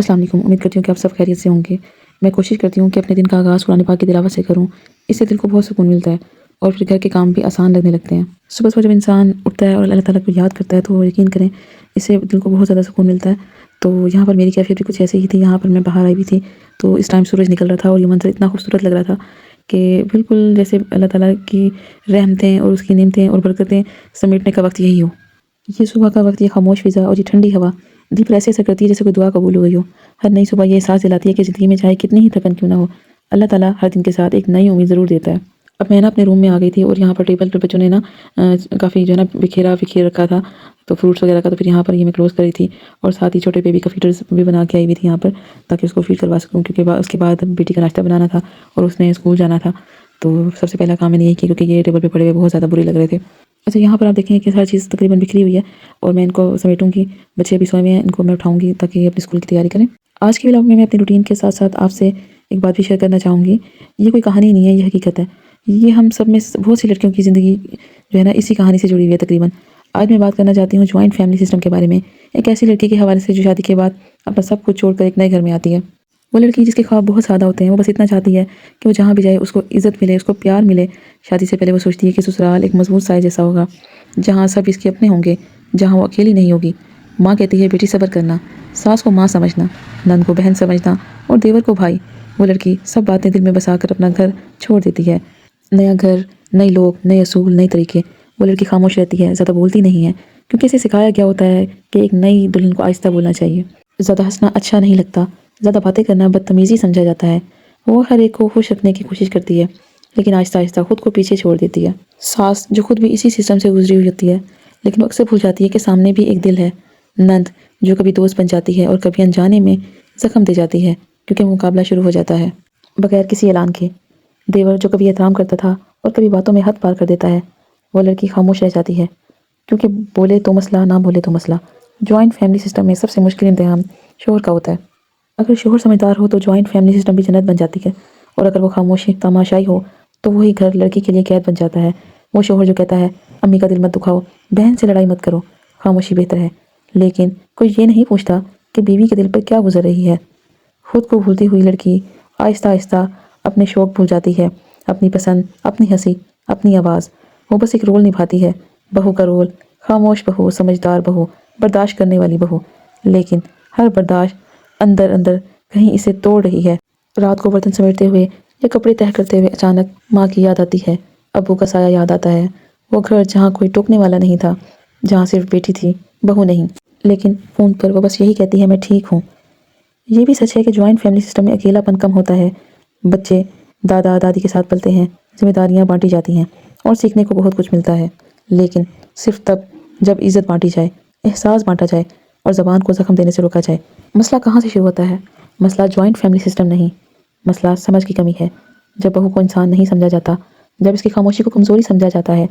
अस्सलाम वालेकुम। उम्मीद करती हूँ कि आप सब खैरियत से होंगे। मैं कोशिश करती हूँ कि अपने दिन का आगाज़ कुरान पाक की तिलावत से करूँ। इससे दिल को बहुत सुकून मिलता है और फिर घर के काम भी आसान लगने लगते हैं। सुबह-सुबह जब इंसान उठता है और अल्लाह ताला को याद करता है तो यकीन करें इससे दिल को बहुत ज़्यादा सुकून मिलता है। तो यहाँ पर मेरी कैफ़ियत भी कुछ ऐसी ही थी। यहाँ पर मैं बाहर आई हुई थी तो इस टाइम सूरज निकल रहा था और ये मंज़र इतना खूबसूरत लग रहा था कि बिल्कुल जैसे अल्लाह ताला की रहमतें और उसकी नेमतें और बरकतें समेटने का वक़्त यही हो। ये सुबह का वक़्त, ये खामोश फ़िज़ा और ये ठंडी हवा दिल पर ऐसे असर करती है जैसे कोई दुआ कबूल हो गई हो। हर नई सुबह ये एहसास दिलाती है कि ज़िंदगी में चाहे कितनी ही थकन क्यों ना हो, अल्लाह ताला हर दिन के साथ एक नई उम्मीद ज़रूर देता है। अब मैं ना अपने रूम में आ गई थी और यहाँ पर टेबल पर बच्चों ने ना काफ़ी जो है ना बिखेर रखा था, तो फ्रूट्स वगैरह का, तो फिर यहाँ पर ये मैं क्लोज़ कर रही थी और साथ ही छोटे बेबी का फ़ीडर्स भी बना के आई हुई थी यहाँ पर, ताकि उसको फ़ीड करवा सकूँ क्योंकि उसके बाद बेटी का नाश्ता बनाना था और उसने स्कूल जाना था। तो सबसे पहला काम मैंने यही किया क्योंकि ये टेबल पे पड़े हुए बहुत ज़्यादा बुरे लग रहे थे। अच्छा, यहाँ पर आप देखेंगे कि हर चीज़ तकरीबन बिखरी हुई है और मैं इनको समेटूँगी। बच्चे अभी सोए हुए हैं, इनको मैं उठाऊँगी ताकि ये अपने स्कूल की तैयारी करें। आज के व्लॉग में मैं अपनी रूटीन के साथ-साथ आपसे एक बात भी शेयर करना चाहूँगी। ये कोई कहानी नहीं है, ये हकीकत है। ये हम सब में बहुत सी लड़कियों की ज़िंदगी जो है ना इसी कहानी से जुड़ी हुई है तकरीबन। आज मैं बात करना चाहती हूँ जॉइंट फैमिली सिस्टम के बारे में। एक ऐसी लड़की के हवाले से जो शादी के बाद अपना सब कुछ छोड़कर एक नए घर में आती है। वो लड़की जिसके ख्वाब बहुत ज़्यादा होते हैं, वो बस इतना चाहती है कि वो जहाँ भी जाए उसको इज़्ज़त मिले, उसको प्यार मिले। शादी से पहले वो सोचती है कि ससुराल एक मज़बूत साए जैसा होगा, जहाँ सब इसके अपने होंगे, जहाँ वो अकेली नहीं होगी। माँ कहती है बेटी सब्र करना, सास को माँ समझना, नंद को बहन समझना और देवर को भाई। वो लड़की सब बातें दिल में बसाकर अपना घर छोड़ देती है। नया घर, नए लोग, नए असूल, नए तरीके। वो लड़की खामोश रहती है, ज़्यादा बोलती नहीं है क्योंकि इसे सिखाया गया होता है कि एक नई दुल्हन को आहिस्ता बोलना चाहिए। ज़्यादा हँसना अच्छा नहीं लगता, ज़्यादा बातें करना बदतमीज़ी समझा जाता है। वो हर एक को खुश रखने की कोशिश करती है, लेकिन आहिस्ता-आहिस्ता खुद को पीछे छोड़ देती है। सास जो खुद भी इसी सिस्टम से गुजरी हुई होती है, लेकिन वो अक्सर भूल जाती है कि सामने भी एक दिल है। नंद जो कभी दोस्त बन जाती है और कभी अनजाने में ज़ख्म दे जाती है क्योंकि मुकाबला शुरू हो जाता है बगैर किसी ऐलान के। देवर जो कभी एहतराम करता था और कभी बातों में हद पार कर देता है। वो लड़की खामोश रह जाती है क्योंकि बोले तो मसला, ना बोले तो मसला। जॉइंट फैमिली सिस्टम में सबसे मुश्किल इम्तिहान शोहर का होता है। अगर शोहर समझदार हो तो जॉइंट फैमिली सिस्टम भी जन्नत बन जाती है, और अगर वो खामोशी तमाशाई हो तो वही घर लड़की के लिए कैद बन जाता है। वो शोहर जो कहता है अम्मी का दिल मत दुखाओ, बहन से लड़ाई मत करो, खामोशी बेहतर है। लेकिन कोई ये नहीं पूछता कि बीवी के दिल पर क्या गुजर रही है। खुद को भूलती हुई लड़की आहिस्ता आहिस्ता अपने शौक भूल जाती है, अपनी पसंद, अपनी हंसी, अपनी आवाज़। वो बस एक रोल निभाती है, बहू का रोल, खामोश बहू, समझदार बहू, बर्दाश्त करने वाली बहू। लेकिन हर बर्दाश्त अंदर अंदर कहीं इसे तोड़ रही है। रात को बर्तन समेटते हुए या कपड़े तह करते हुए अचानक माँ की याद आती है, अब्बू का साया याद आता है। वो घर जहाँ कोई टोकने वाला नहीं था, जहाँ सिर्फ बेटी थी, बहू नहीं। लेकिन फ़ोन पर वो बस यही कहती है मैं ठीक हूँ। ये भी सच है कि जॉइंट फैमिली सिस्टम में अकेलापन कम होता है। बच्चे दादा दादी के साथ पलते हैं, जिम्मेदारियाँ बांटी जाती हैं और सीखने को बहुत कुछ मिलता है। लेकिन सिर्फ तब जब इज़्ज़त बांटी जाए, एहसास बांटा जाए और ज़बान को ज़ख्म देने से रोका जाए। मसला कहाँ से शुरू होता है? मसला जॉइंट फैमिली सिस्टम नहीं, मसला समझ की कमी है। जब बहू को इंसान नहीं समझा जाता, जब इसकी खामोशी को कमज़ोरी समझा जाता है,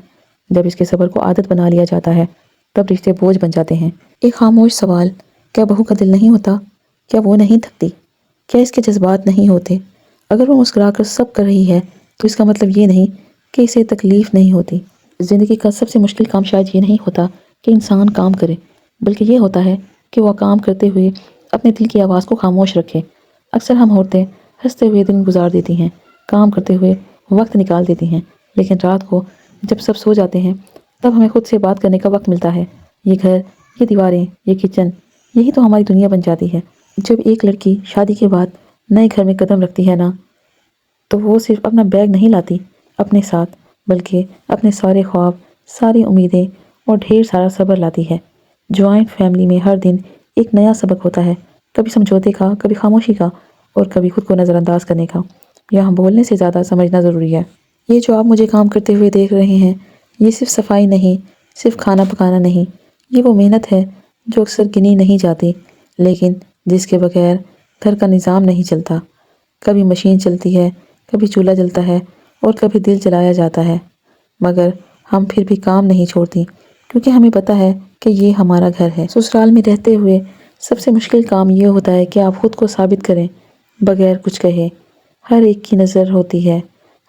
जब इसके सब्र को आदत बना लिया जाता है, तब रिश्ते बोझ बन जाते हैं। एक खामोश सवाल, क्या बहू का दिल नहीं होता? क्या वो नहीं थकती? क्या इसके जज्बात नहीं होते? अगर वो मुस्कुराकर सब कर रही है तो इसका मतलब ये नहीं कि इसे तकलीफ़ नहीं होती। ज़िंदगी का सबसे मुश्किल काम शायद ये नहीं होता कि इंसान काम करे, बल्कि ये होता है कि वह काम करते हुए अपने दिल की आवाज़ को खामोश रखे। अक्सर हम औरतें हंसते हुए दिन गुजार देती हैं, काम करते हुए वक्त निकाल देती हैं, लेकिन रात को जब सब सो जाते हैं तब हमें खुद से बात करने का वक्त मिलता है। ये घर, ये दीवारें, ये किचन, यही तो हमारी दुनिया बन जाती है। जब एक लड़की शादी के बाद नए घर में कदम रखती है ना, तो वो सिर्फ अपना बैग नहीं लाती अपने साथ, बल्कि अपने सारे ख्वाब, सारी उम्मीदें और ढेर सारा सब्र लाती है। जॉइंट फैमिली में हर दिन एक नया सबक होता है, कभी समझौते का, कभी खामोशी का और कभी खुद को नज़रअंदाज करने का। यहाँ बोलने से ज़्यादा समझना ज़रूरी है। ये जो आप मुझे काम करते हुए देख रहे हैं, ये सिर्फ सफाई नहीं, सिर्फ खाना पकाना नहीं, ये वो मेहनत है जो अक्सर गिनी नहीं जाती, लेकिन जिसके बगैर घर का निज़ाम नहीं चलता। कभी मशीन चलती है, कभी चूल्हा जलता है और कभी दिल जलाया जाता है, मगर हम फिर भी काम नहीं छोड़ती क्योंकि हमें पता है कि ये हमारा घर है। ससुराल में रहते हुए सबसे मुश्किल काम ये होता है कि आप खुद को साबित करें बगैर कुछ कहे। हर एक की नज़र होती है,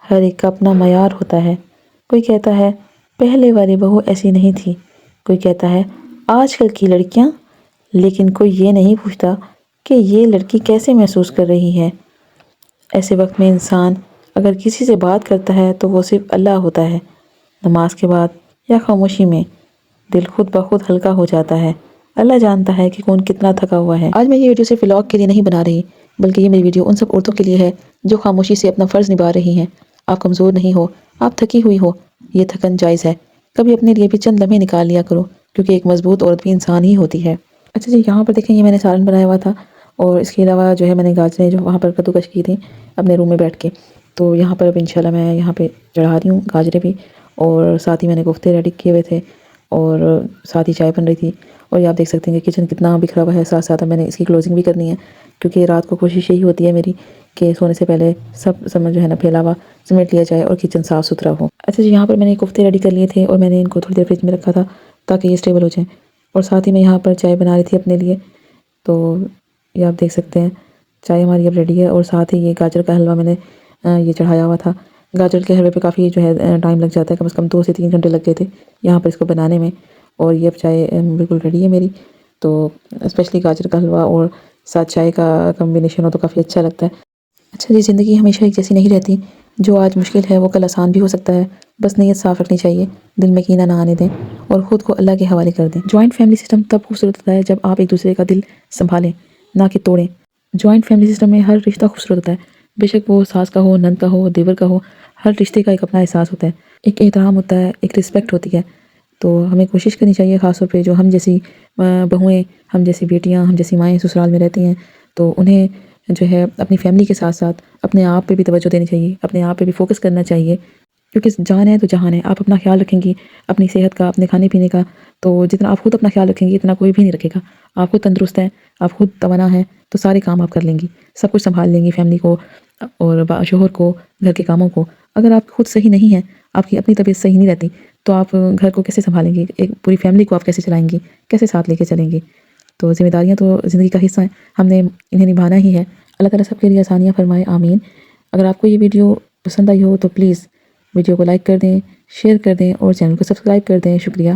हर एक का अपना मयार होता है। कोई कहता है पहले वाली बहू ऐसी नहीं थी, कोई कहता है आजकल की लड़कियां, लेकिन कोई ये नहीं पूछता کہ یہ لڑکی کیسے محسوس کر رہی ہے۔ ایسے وقت میں انسان اگر کسی سے بات کرتا ہے تو وہ صرف اللہ ہوتا ہے۔ نماز کے بعد یا خاموشی میں دل خود بخود ہلکا ہو جاتا ہے۔ اللہ جانتا ہے کہ کون کتنا تھکا ہوا ہے۔ آج میں یہ ویڈیو صرف ولاگ کے لیے نہیں بنا رہی، بلکہ یہ میری ویڈیو ان سب عورتوں کے لیے ہے جو خاموشی سے اپنا فرض نبھا رہی ہیں۔ آپ کمزور نہیں ہو، آپ تھکی ہوئی ہو، یہ تھکن جائز ہے۔ کبھی اپنے لیے بھی چند لمحے نکال لیا کرو، کیونکہ ایک مضبوط عورت بھی انسان ہی ہوتی ہے۔ اچھا جی، یہاں پر دیکھیں یہ میں نے سالن بنایا ہوا تھا، اور اس کے علاوہ جو ہے میں نے گاجریں جو وہاں پر کدوکش کی تھیں اپنے روم میں بیٹھ کے، تو یہاں پر اب انشاءاللہ میں یہاں پہ چڑھا رہی ہوں گاجریں بھی، اور ساتھ ہی میں نے کوفتے ریڈی کیے ہوئے تھے، اور ساتھ ہی چائے بن رہی تھی۔ اور یہ آپ دیکھ سکتے ہیں کہ کچن کتنا بکھرا ہوا ہے، ساتھ ساتھ میں نے اس کی کلوزنگ بھی کرنی ہے، کیونکہ رات کو کوشش یہی ہوتی ہے میری کہ سونے سے پہلے سب جو ہے نا پھیلا ہوا سمیٹ لیا جائے اور کچن صاف ستھرا ہو۔ اچھا جی، یہاں پر میں نے کوفتے ریڈی کر لیے تھے، اور میں نے ان کو تھوڑی دیر فریج میں رکھا تھا تاکہ یہ اسٹیبل ہو جائیں، اور ساتھ ہی میں یہاں پر چائے بنا رہی تھی اپنے لیے۔ تو یہ آپ دیکھ سکتے ہیں چائے ہماری اب ریڈی ہے، اور ساتھ ہی یہ گاجر کا حلوہ میں نے یہ چڑھایا ہوا تھا۔ گاجر کے حلوے پہ کافی جو ہے ٹائم لگ جاتا ہے، کم از کم 2 سے 3 گھنٹے لگ گئے تھے یہاں پر اس کو بنانے میں، اور یہ اب چائے بالکل ریڈی ہے میری۔ تو اسپیشلی گاجر کا حلوہ اور ساتھ چائے کا کمبینیشن ہو تو کافی اچھا لگتا ہے۔ اچھا جی، زندگی ہمیشہ ایک جیسی نہیں رہتی، جو آج مشکل ہے وہ کل آسان بھی ہو سکتا ہے، بس نیت صاف رکھنی چاہیے، دل میں کینہ نہ آنے دیں، اور خود کو اللہ کے حوالے کر دیں۔ جوائنٹ فیملی سسٹم تب خوبصورت ہوتا ہے جب آپ ایک دوسرے کا دل سنبھالیں، نہ کہ توڑیں۔ جوائنٹ فیملی سسٹم میں ہر رشتہ خوبصورت ہوتا ہے، بے شک وہ ساس کا ہو، نند کا ہو، دیور کا ہو، ہر رشتے کا ایک اپنا احساس ہوتا ہے، ایک احترام ہوتا ہے، ایک رسپیکٹ ہوتی ہے۔ تو ہمیں کوشش کرنی چاہیے، خاص طور پہ جو ہم جیسی بہوئیں، ہم جیسی بیٹیاں، ہم جیسی مائیں سسرال میں رہتی ہیں، تو انہیں جو ہے اپنی فیملی کے ساتھ ساتھ اپنے آپ پہ بھی توجہ دینی چاہیے، اپنے آپ پہ بھی فوکس کرنا چاہیے، کیونکہ جان ہے تو جہان ہے۔ آپ اپنا خیال رکھیں گی، اپنی صحت کا، اپنے کھانے پینے کا، تو جتنا آپ خود اپنا خیال رکھیں گی اتنا کوئی بھی نہیں رکھے گا۔ آپ خود تندرست ہیں، آپ خود توانا ہیں، تو سارے کام آپ کر لیں گی، سب کچھ سنبھال لیں گی، فیملی کو اور شوہر کو، گھر کے کاموں کو۔ اگر آپ خود صحیح نہیں ہیں، آپ کی اپنی طبیعت صحیح نہیں رہتی، تو آپ گھر کو کیسے سنبھالیں گی؟ ایک پوری فیملی کو آپ کیسے چلائیں گی؟ کیسے ساتھ لے کے چلیں گی؟ تو ذمہ داریاں تو زندگی کا حصہ ہیں، ہم نے انہیں نبھانا ہی ہے۔ اللہ تعالیٰ سب کے لیے آسانیاں فرمائے، آمین۔ اگر آپ کو یہ ویڈیو پسند آئی ہو تو پلیز ویڈیو کو لائک کر دیں، شیئر کر دیں، اور چینل کو سبسکرائب کر دیں۔ شکریہ۔